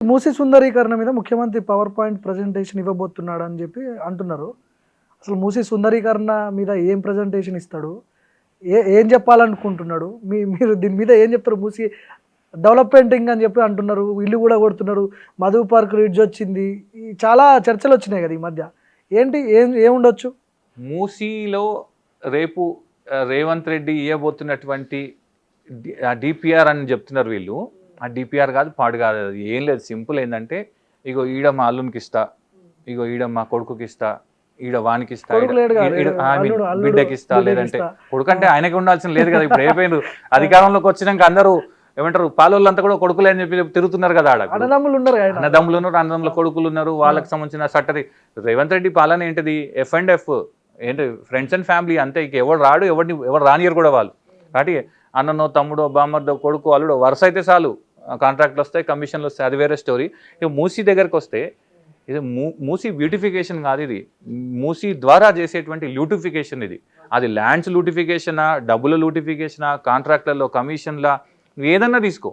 మూసీ సుందరీకరణ మీద ముఖ్యమంత్రి పవర్ పాయింట్ ప్రజెంటేషన్ ఇవ్వబోతున్నాడు అని చెప్పి అంటున్నారు. అసలు మూసీ సుందరీకరణ మీద ఏం ప్రజెంటేషన్ ఇస్తాడు, ఏం చెప్పాలనుకుంటున్నాడు, మీరు దీని మీద ఏం చెప్తారు? మూసీ డెవలప్మెంటింగ్ అని చెప్పి అంటున్నారు, ఇల్లు కూడా కొడుతున్నారు, మధు పార్క్ రిడ్జ్ వచ్చింది, చాలా చర్చలు వచ్చినాయి కదా ఈ మధ్య. ఏంటి ఏముండొచ్చు మూసీలో రేపు రేవంత్ రెడ్డి ఇవ్వబోతున్నటువంటి డిపిఆర్ అని చెప్తున్నారు వీళ్ళు. ఆ డిపిఆర్ కాదు, పాడు కాదు, అది ఏం లేదు. సింపుల్ ఏంటంటే, ఇగో ఈడ మా అల్లునికి ఇస్తా, ఇగో ఈడ మా కొడుకుకి ఇస్తా, ఈడ వానికి ఇస్తా, బిడ్డకి ఇస్తా, లేదంటే కొడుకు అంటే ఆయనకి ఉండాల్సిన లేదు కదా. ఇప్పుడు అయిపోయినారు అధికారంలోకి వచ్చినాక అందరూ ఏమంటారు, పాలోళ్ళంతా కూడా కొడుకులే అని చెప్పి తిరుగుతున్నారు కదా. ఆడ అన్నదమ్ములు ఉన్నారు, అన్నదమ్ముల కొడుకులు ఉన్నారు, వాళ్ళకి సంబంధించిన సట్టది. రేవంత్ రెడ్డి పాలన ఏంటిది? F&F ఏంటి, ఫ్రెండ్స్ అండ్ ఫ్యామిలీ అంతే. ఇక ఎవరు రాడు, ఎవరు రానియరు కూడా వాళ్ళు. కాబట్టి అన్ననో తమ్ముడో బామ్మర్దో కొడుకు అల్లుడో వరుస అయితే చాలు, కాంట్రాక్ట్లు వస్తాయి, కమిషన్లు వస్తాయి, అది వేరే స్టోరీ. ఇక మూసీ దగ్గరకు వస్తే, ఇది మూసీ బ్యూటిఫికేషన్ కాదు, ఇది మూసీ ద్వారా చేసేటువంటి లూటిఫికేషన్. ఇది అది ల్యాండ్స్ లూటిఫికేషనా, డబ్బుల లూటిఫికేషనా, కాంట్రాక్ట్లలో కమిషన్లా, ఏదన్నా తీసుకో.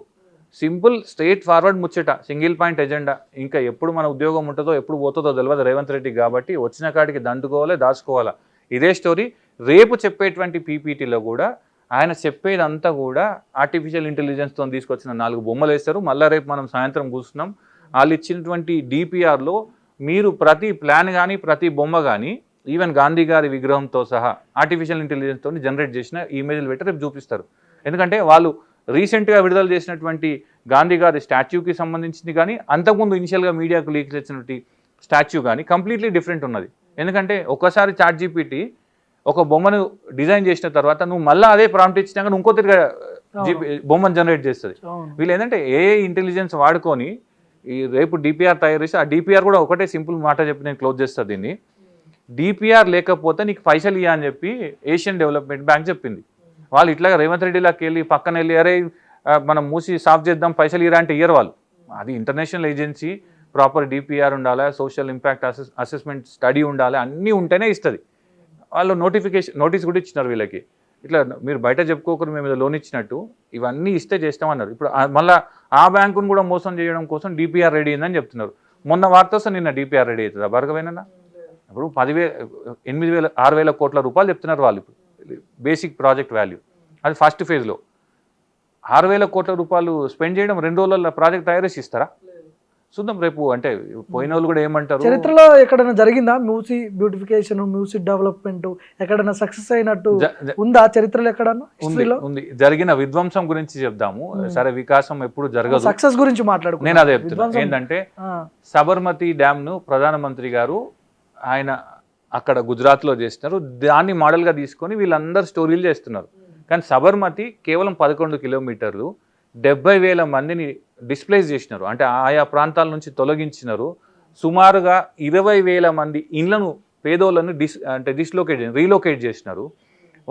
సింపుల్ స్ట్రైట్ ఫార్వర్డ్ ముచ్చట, సింగిల్ పాయింట్ ఎజెండా. ఇంకా ఎప్పుడు మన ఉద్యోగం ఉంటుందో ఎప్పుడు పోతుందో తెలియదు రేవంత్ రెడ్డి కాబట్టి వచ్చిన కాడికి దండుకోవాలి, దాచుకోవాలా, ఇదే స్టోరీ. రేపు చెప్పేటువంటి పీపీటీలో కూడా ఆయన చెప్పేదంతా కూడా ఆర్టిఫిషియల్ ఇంటెలిజెన్స్తో తీసుకొచ్చిన 4 బొమ్మలు వేస్తారు. మళ్ళీ రేపు మనం సాయంత్రం కూర్చున్నాం, వాళ్ళు ఇచ్చినటువంటి డిపిఆర్లో మీరు ప్రతి ప్లాన్ కానీ ప్రతి బొమ్మ కానీ ఈవెన్ గాంధీ గారి విగ్రహంతో సహా ఆర్టిఫిషియల్ ఇంటెలిజెన్స్తో జనరేట్ చేసిన ఇమేజ్లు పెట్టి రేపు చూపిస్తారు. ఎందుకంటే వాళ్ళు రీసెంట్గా విడుదల చేసినటువంటి గాంధీ గారి స్టాచ్యూకి సంబంధించింది కానీ, అంతకుముందు ఇనిషియల్గా మీడియాకు లీక్ చేసినటువంటి స్టాచ్యూ కానీ కంప్లీట్లీ డిఫరెంట్ ఉన్నది. ఎందుకంటే ఒకసారి ChatGPT ఒక బొమ్మను డిజైన్ చేసిన తర్వాత నువ్వు మళ్ళీ అదే ప్రాంప్ట్ ఇచ్చినాక ఇంకో తిరిగా బొమ్మను జనరేట్ చేస్తుంది. వీళ్ళు ఏంటంటే ఏఐ ఇంటెలిజెన్స్ వాడుకొని ఈ రేపు డిపిఆర్ తయారు చేసి, ఆ డిపిఆర్ కూడా ఒకటే సింపుల్ మాట చెప్పి నేను క్లోజ్ చేస్తాను దీన్ని. డిపిఆర్ లేకపోతే నీకు పైసలు ఇయ్యా అని చెప్పి ఏషియన్ డెవలప్మెంట్ బ్యాంక్ చెప్పింది. వాళ్ళు ఇట్లాగా రేవంత్ రెడ్డిలోకి వెళ్ళి పక్కన వెళ్ళి అరే మనం మూసి సాఫ్ చేద్దాం పైసలు ఇయ్యరా అంటే ఇయ్యరు వాళ్ళు. అది ఇంటర్నేషనల్ ఏజెన్సీ, ప్రాపర్ డిపిఆర్ ఉండాలి, సోషల్ ఇంపాక్ట్ అసెస్మెంట్ స్టడీ ఉండాలి, అన్నీ ఉంటేనే ఇస్తుంది. వాళ్ళు నోటీస్ కూడా ఇచ్చినారు వీళ్ళకి, ఇట్లా మీరు బయట చెప్పుకోకరు మేము లోన్ ఇచ్చినట్టు, ఇవన్నీ ఇస్తే చేస్తామన్నారు. ఇప్పుడు మళ్ళీ ఆ బ్యాంకును కూడా మోసం చేయడం కోసం డిపిఆర్ రెడీ అయిందని చెప్తున్నారు. మొన్న వార్త వస్తే నిన్న డిపిఆర్ రెడీ అవుతుందా భార్గవేనన్నా? ఇప్పుడు 6,000 కోట్ల రూపాయలు చెప్తున్నారు వాళ్ళు ఇప్పుడు బేసిక్ ప్రాజెక్ట్ వాల్యూ. అది ఫస్ట్ ఫేజ్లో 6,000 కోట్ల రూపాయలు స్పెండ్ చేయడం 2 రోజుల్లో ప్రాజెక్ట్ తయారు చేసి ఇస్తారా? చూద్దాం రేపు. అంటే పోయిన వాళ్ళు కూడా ఏమంటారు, చరిత్రలో ఎక్కడైనా జరిగిందా మూసీ బ్యూటిఫికేషన్, మూసీ డెవలప్మెంట్ ఎక్కడైనా సక్సెస్ అయినట్టు ఉందా చరిత్రలో? ఎక్కడన్నా ఉంది. జరిగిన విధ్వంసం గురించి చెప్దాము. సరే, వికాసం ఎప్పుడు జరగదు, సక్సెస్ గురించి మాట్లాడుకో. నేను అదే చెప్తున్నా. ఏంటంటే సబర్మతి డ్యామ్ ను ప్రధానమంత్రి గారు ఆయన అక్కడ గుజరాత్లో చేస్తున్నారు, దాన్ని మోడల్గా తీసుకొని వీళ్ళందరూ స్టోరీలు చేస్తున్నారు. కానీ సబర్మతి కేవలం 11 కిలోమీటర్లు, 70,000 మందిని డిస్ప్లేస్ చేసినారు, అంటే ఆయా ప్రాంతాల నుంచి తొలగించినారు. సుమారుగా 20,000 మంది ఇళ్లను, పేదోళ్ళను రీలోకేట్ చేసినారు.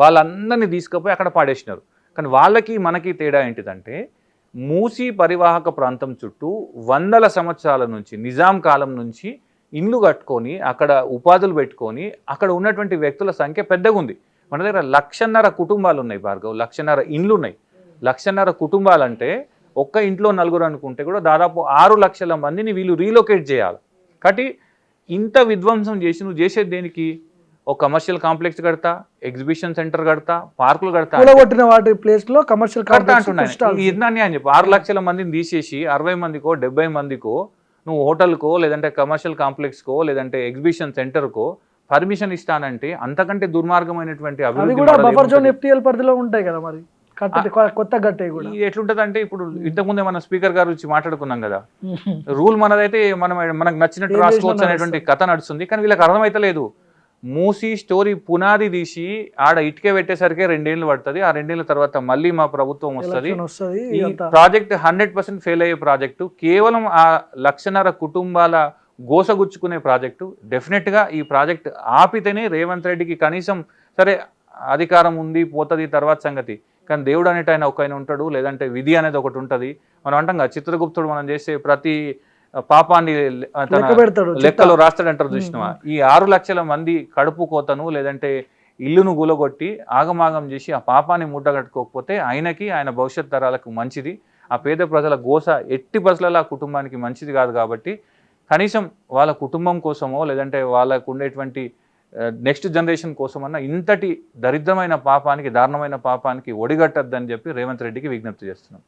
వాళ్ళందరినీ తీసుకుపోయి అక్కడ పాడేసినారు. కానీ వాళ్ళకి మనకి తేడా ఏంటిదంటే, మూసీ పరివాహక ప్రాంతం చుట్టూ వందల సంవత్సరాల నుంచి, నిజాం కాలం నుంచి ఇండ్లు కట్టుకొని అక్కడ ఉపాధులు పెట్టుకొని అక్కడ ఉన్నటువంటి వ్యక్తుల సంఖ్య పెద్దగా ఉంది. మన దగ్గర 1,50,000 కుటుంబాలు ఉన్నాయి భార్గవ్, 1,50,000 ఇండ్లు ఉన్నాయి. 1,50,000 కుటుంబాలంటే ఒక్క ఇంట్లో 4 అనుకుంటే కూడా దాదాపు 6 లక్షల మందిని వీళ్ళు రీలొకేట్ చేయాలి. కాబట్టి ఇంత విధ్వంసం చేసి నువ్వు చేసేది దేనికి? ఒక కమర్షియల్ కాంప్లెక్స్ కడతా, ఎగ్జిబిషన్ సెంటర్ కడతా, పార్కులు కడతా, వాటి ప్లేస్ లో కమర్షియల్ కడతా అంటున్నాను. ఇదని అని చెప్పి 6 లక్షల మందిని తీసేసి 60 మందికో 70 మందికో నువ్వు హోటల్కో లేదంటే కమర్షియల్ కాంప్లెక్స్కో లేదంటే ఎగ్జిబిషన్ సెంటర్కో పర్మిషన్ ఇస్తానంటే అంతకంటే దుర్మార్గమైనటువంటి అభివృద్ధి పరిధిలో ఉంటాయి కదా మరి కొత్త గట్టే కూడా. ఎట్లుంటది అంటే, ఇప్పుడు ఇంతకుముందే మన స్పీకర్ గారు వచ్చి మాట్లాడుకున్నాం కదా, రూల్ మనదైతే మనకు నచ్చినట్టు రాసుకోవచ్చు అనేటువంటి కథ నడుస్తుంది. కానీ వీళ్ళకి అర్థమైతలేదు. మూసీ స్టోరీ పునాది తీసి ఆడ ఇటుకే పెట్టేసరికి 2 ఏళ్ళు పడుతుంది. ఆ 2 ఏళ్ళ తర్వాత మళ్ళీ మా ప్రభుత్వం వస్తుంది. ఈ ప్రాజెక్ట్ 100% ఫెయిల్ అయ్యే ప్రాజెక్టు, కేవలం ఆ 1,50,000 కుటుంబాల గోసగుచ్చుకునే ప్రాజెక్టు. డెఫినెట్గా ఈ ప్రాజెక్ట్ ఆపితేనే రేవంత్ రెడ్డికి కనీసం సరే అధికారం ఉంది, పోతుంది, తర్వాత సంగతి. కానీ దేవుడు అనేట ఆయన ఒక ఆయన ఉంటాడు, లేదంటే విధి అనేది ఒకటి ఉంటుంది. మనం అంటాం కదా, చిత్రగుప్తుడు మనం చేసే ప్రతి పాపాన్ని లెక్కలో రాస్తాడంటారు చూసినావా. ఈ 6 లక్షల మంది కడుపు కోతను లేదంటే ఇల్లును గులగొట్టి ఆగమాగం చేసి ఆ పాపాన్ని మూటగట్టుకోకపోతే ఆయనకి, ఆయన భవిష్యత్ తరాలకు మంచిది. ఆ పేద ప్రజల గోస ఎట్టి పరిస్థితులలో ఆ కుటుంబానికి మంచిది కాదు. కాబట్టి కనీసం వాళ్ళ కుటుంబం కోసమో లేదంటే వాళ్ళకు ఉండేటువంటి నెక్స్ట్ జనరేషన్ కోసమన్నా ఇంతటి దరిద్రమైన పాపానికి, దారుణమైన పాపానికి ఒడిగట్టద్దని చెప్పి రేవంత్ రెడ్డికి విజ్ఞప్తి చేస్తున్నాం.